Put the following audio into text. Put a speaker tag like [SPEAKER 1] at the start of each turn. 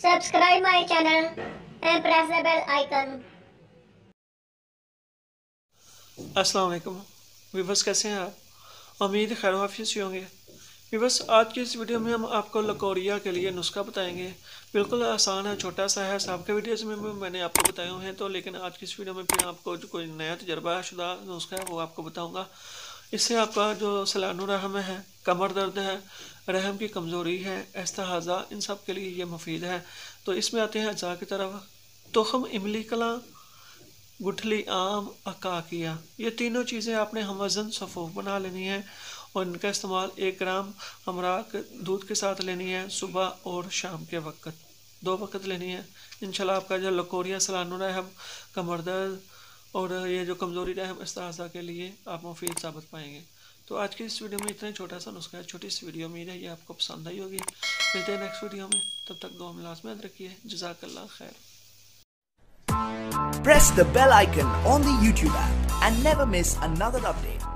[SPEAKER 1] Subscribe my channel and press the bell icon.
[SPEAKER 2] अस्सलाम वालेकुम viewers, कैसे हैं आप? उम्मीद खैर हाफिज़ से होंगे। वीवर्स, आज की इस वीडियो में हम आपको लकोरिया के लिए नुस्खा बताएंगे। बिल्कुल आसान है, छोटा सा है। सबके वीडियोज़ में मैंने आपको बताए हुए हैं, तो लेकिन आज की इस वीडियो में फिर आपको जो कोई नया तजर्बा शुदा नुस्खा है वो आपको बताऊँगा। इससे आपका जो सलानुर रहम है, कमर दर्द है, रहम की कमज़ोरी है, इस्तिहाज़ा, इन सब के लिए ये मुफीद है। तो इसमें आते हैं अज़ा की तरफ। तुखम, इमली कला, गुठली आम, अकाकिया, ये तीनों चीज़ें आपने हम वज़न सफ़ूफ बना लेनी है और इनका इस्तेमाल 1 ग्राम हमरा दूध के साथ लेनी है। सुबह और शाम के वक्त 2 वक्त लेनी है। इंशाल्लाह आपका जो लकोरिया, सलानुर रहम, कमर दर्द और ये जो कमज़ोरी रहम, इस्तिहाज़ा के लिए आप मुफीद साबित पाएंगे। तो आज की इस वीडियो में इतना ही छोटा सा नुस्खा है। छोटी सी वीडियो उम्मीद है ये आपको पसंद आई होगी। मिलते हैं नेक्स्ट वीडियो में, तब तक दुआ में लाज़मी याद रखिए। जज़ाकल्लाह खैर।
[SPEAKER 3] Press the bell icon on the YouTube app and never miss another update.